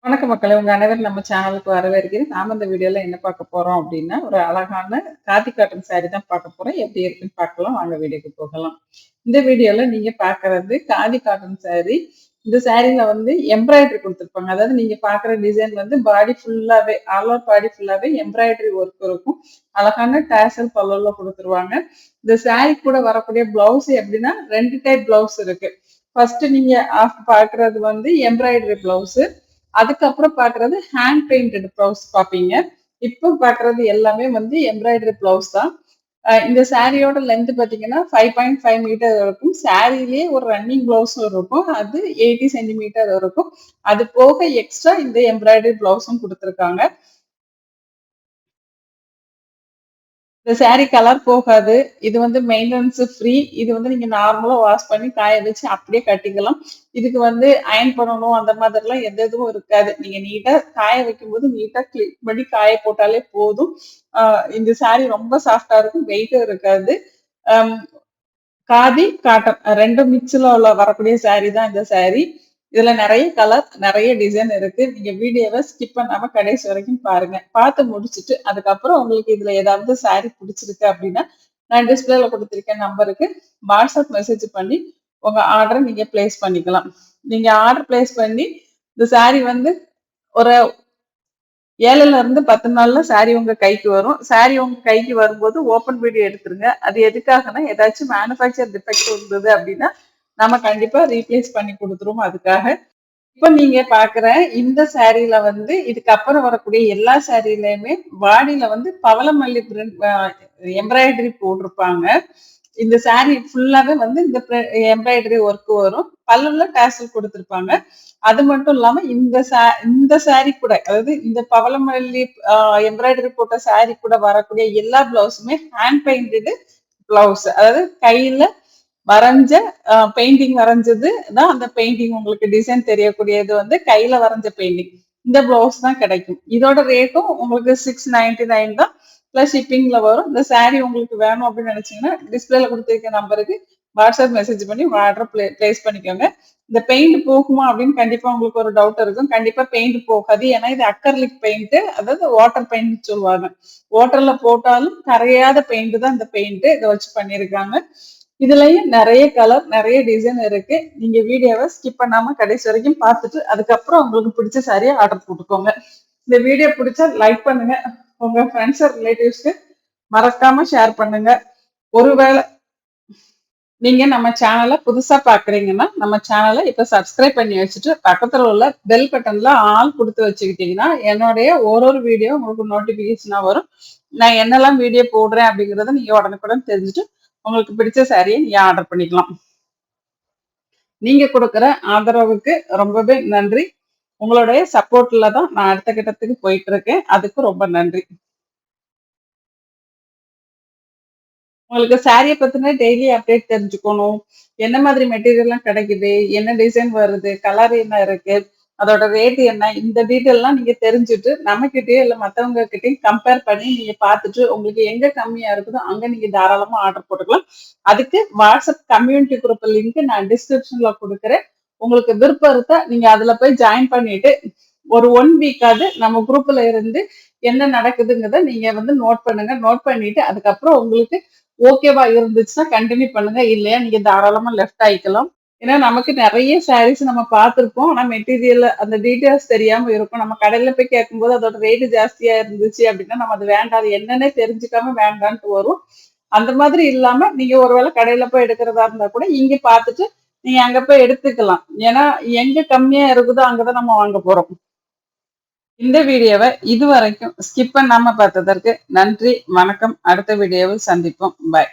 வணக்கம் மக்களே! உங்க அனைவரும் நம்ம சேனலுக்கு வரவேற்கிறேன். நாம இந்த வீடியோல என்ன பார்க்க போறோம் அப்டின்னா, ஒரு அழகான காதி காட்டன் சாரி தான் பார்க்க போறோம். எப்படி இருக்குன்னு பார்க்கலாம். வாங்க வீடியோக்கு போகலாம். இந்த வீடியோல நீங்க பார்க்கறது காதி காட்டன் சாரி. இந்த சாரில வந்து எம்ப்ராய்டரி குடுத்துருப்பாங்க. அதாவது நீங்க பார்க்குற டிசைன் வந்து பாடி ஃபுல்லாவே ஆல் ஓவர் பாடி ஃபுல்லாவே எம்ப்ராய்டரி ஒர்க் இருக்கும். அழகான டாசல் பல்லுல குடுத்துருவாங்க. இந்த சாரி கூட வரக்கூடிய பிளவுஸ் எப்படின்னா 2 டைப் பிளவுஸ் இருக்கு. ஃபர்ஸ்ட் நீங்க பார்க்குறது வந்து எம்ப்ராய்டரி பிளவுஸ். அதுக்கப்புறம் பாக்குறது ஹேண்ட் பெயிண்டட் பிளவுஸ் பாப்பீங்க. இப்போ பாக்குறது எல்லாமே வந்து எம்ப்ராய்டரி பிளவுஸ் தான். இந்த சாரியோட லென்த் பாத்தீங்கன்னா 5.5 மீட்டர் இருக்கும். சாரிலேயே ஒரு ரன்னிங் பிளவுஸும் இருக்கும். அது 80 சென்டிமீட்டர் இருக்கும். அது போக எக்ஸ்ட்ரா இந்த எம்ப்ராய்டரி பிளவுஸும் கொடுத்துருக்காங்க. இந்த சாரி கலர் போகாது. இது வந்து மெயின்டனன்ஸ் ஃப்ரீ. இது வந்து நீங்க நார்மலா வாஷ் பண்ணி காய வச்சு அப்படியே கட்டிக்கலாம். இதுக்கு வந்து அயர்ன் பண்ணணும் அந்த மாதிரிலாம் எந்த இதுவும் இருக்காது. நீங்க நீட்டா காய வைக்கும்போது நீட்டா கிளீன் பண்ணி காய போட்டாலே போதும். அ இந்த சாரி ரொம்ப சாஃப்ட்டா இருக்கும். வெயிட்டும் இருக்காது. அம் காதி, காட்டன் 2ம் மிக்ஸ்ல வரக்கூடிய சாரி தான் இந்த சாரி. இதுல நெறைய கலர், நெறைய டிசைன் இருக்கு. நீங்க வீடியோவ ஸ்கிப் பண்ணாம கடைசி வரைக்கும் பாருங்க. பார்த்து முடிச்சுட்டு, அதுக்கப்புறம் உங்களுக்கு இதுல ஏதாவது சாரி பிடிச்சிருக்கு அப்படின்னா, நான் டிஸ்பிளேல குடுத்திருக்க நம்பருக்கு வாட்ஸ்அப் மெசேஜ் பண்ணி உங்க ஆர்டர நீங்க பிளேஸ் பண்ணிக்கலாம். நீங்க ஆர்டர் பிளேஸ் பண்ணி இந்த சாரி வந்து ஒரு 7ல இருந்து 10 நாள்ல சாரி உங்க கைக்கு வரும். சாரி உங்க கைக்கு வரும்போது ஓப்பன் வீடியோ எடுத்துருங்க. அது எதுக்காகன்னா, ஏதாச்சும் மேனுஃபேக்சர் டிஃபெக்ட் இருந்தது அப்படின்னா, நம்ம கண்டிப்பா ரீப்ளேஸ் பண்ணி குடுத்துருவோம் அதுக்காக. இப்ப நீங்க பாக்குற இந்த சாரீல வந்து இதுக்கப்புறம் வரக்கூடிய எல்லா சாரீலயுமே பாடியில வந்து பவளமல்லி பிரிண்ட் எம்ப்ராய்டரி போட்டிருப்பாங்க. இந்த சாரி ஃபுல்லாவே வந்து இந்த எம்ப்ராய்டரி ஒர்க் வரும். பல்லுல டாசல் குடுத்திருப்பாங்க. அது மட்டும் இல்லாம இந்த சாரி கூட அதாவது இந்த பவளமல்லி எம்ப்ராய்டரி போட்ட சாரி கூட வரக்கூடிய எல்லா பிளவுஸுமே ஹேண்ட் பெயிண்டட் பிளவுஸ். அதாவது கையில வரைஞ்ச பெயிண்டிங் வரைஞ்சது தான் அந்த பெயிண்டிங் உங்களுக்கு டிசைன் தெரியக்கூடியது வந்து கையில வரைஞ்ச பெயிண்டிங். இந்த பிளவுஸ் தான் கிடைக்கும். இதோட ரேட்டும் உங்களுக்கு 699 தான். பிளஸ் ஷிப்பிங்ல வரும். இந்த சாரி உங்களுக்கு வேணும் அப்படின்னு நினைச்சீங்கன்னா டிஸ்பிளேல கொடுத்திருக்க நம்பருக்கு வாட்ஸ்அப் மெசேஜ் பண்ணி உங்க ஆர்டர் பிளேஸ் பண்ணிக்கோங்க. இந்த பெயிண்ட் போகுமா அப்படின்னு கண்டிப்பா உங்களுக்கு ஒரு டவுட் இருக்கும். கண்டிப்பா பெயிண்ட் போகாது. ஏன்னா இது அக்கர்லிக் பெயிண்ட், அதாவது வாட்டர் பெயிண்ட் சொல்லுவாங்க. வாட்டர்ல போட்டாலும் கரையாத பெயிண்ட் தான் இந்த பெயிண்ட். இதை வச்சு பண்ணியிருக்காங்க. இதுலயும் நிறைய கலர், நிறைய டிசைன் இருக்கு. நீங்க வீடியோவை ஸ்கிப் பண்ணாம கடைசி வரைக்கும் பார்த்துட்டு அதுக்கப்புறம் உங்களுக்கு பிடிச்ச சாரியை ஆர்டர் போட்டுக்கோங்க. இந்த வீடியோ பிடிச்சா லைக் பண்ணுங்க. உங்க ஃப்ரெண்ட்ஸ் ரிலேட்டிவ்ஸ்க்கு மறக்காம ஷேர் பண்ணுங்க. ஒருவேளை நீங்க நம்ம சேனலை புதுசா பாக்குறீங்கன்னா நம்ம சேனலை இப்ப சப்ஸ்கிரைப் பண்ணி வச்சுட்டு பக்கத்துல உள்ள பெல் பட்டன்ல ஆல் கொடுத்து வச்சுக்கிட்டீங்கன்னா என்னுடைய ஒரு வீடியோ உங்களுக்கு நோட்டிபிகேஷனா வரும். நான் என்னெல்லாம் வீடியோ போடுறேன் அப்படிங்கறத நீங்க உடனுக்குடன் தெரிஞ்சுட்டு உங்களுக்கு பிடிச்ச சாரியை நீங்க ஆர்டர் பண்ணிக்கலாம். நீங்க கொடுக்குற ஆதரவுக்கு ரொம்பவே நன்றி. உங்களுடைய சப்போர்ட்ல தான் நான் அடுத்த கட்டத்துக்கு போயிட்டு இருக்கேன். அதுக்கு ரொம்ப நன்றி. உங்களுக்கு சாரிய பத்தின டெய்லி அப்டேட் தெரிஞ்சுக்கணும். என்ன மாதிரி மெட்டீரியல்லாம் கிடைக்குது, என்ன டிசைன் வருது, கலர் என்ன இருக்கு, அதோட ரேட் என்ன, இந்த டீட்டெயில்லாம் நீங்க தெரிஞ்சுட்டு நம்மகிட்டயோ இல்ல மத்தவங்க கிட்டயும் கம்பேர் பண்ணி நீங்க பார்த்துட்டு உங்களுக்கு எங்க கம்மியா இருக்குதோ அங்க நீங்க தாராளமா ஆர்டர் போட்டுக்கலாம். அதுக்கு வாட்ஸ்அப் கம்யூனிட்டி குரூப் லிங்க் நான் டிஸ்கிரிப்ஷன்ல கொடுக்குறேன். உங்களுக்கு விருப்பம் இருந்தா நீங்க அதுல போய் ஜாயின் பண்ணிட்டு ஒரு 1 வீக்காவது நம்ம குரூப்ல இருந்து என்ன நடக்குதுங்கிறத நீங்க வந்து நோட் பண்ணுங்க. நோட் பண்ணிட்டு அதுக்கப்புறம் உங்களுக்கு ஓகேவா இருந்துச்சுன்னா கண்டினியூ பண்ணுங்க. இல்லையா நீங்க தாராளமா லெஃப்ட் ஆயிக்கலாம். ஏன்னா நமக்கு நிறைய சாரீஸ் நம்ம பார்த்திருப்போம். ஆனா மெட்டீரியல் அந்த டீட்டெயில்ஸ் தெரியாம இருக்கும். நம்ம கடையில போய் கேட்கும்போது அதோட ரேட் ஜாஸ்தியா இருந்துச்சு அப்படின்னா நம்ம அது வேண்டாம், அது என்னன்னே தெரிஞ்சுக்காம வேண்டான்ட்டு வரும். அந்த மாதிரி இல்லாம நீங்க ஒருவேளை கடையில போய் எடுக்கிறதா இருந்தா கூட இங்க பார்த்துட்டு நீங்க அங்க போய் எடுத்துக்கலாம். ஏன்னா எங்க கம்மியா இருக்குதோ அங்கதான் நம்ம வாங்க போறோம். இந்த வீடியோவை இதுவரைக்கும் ஸ்கிப் பண்ணாம பார்த்ததற்கு நன்றி. வணக்கம். அடுத்த வீடியோவில் சந்திப்போம். பாய்.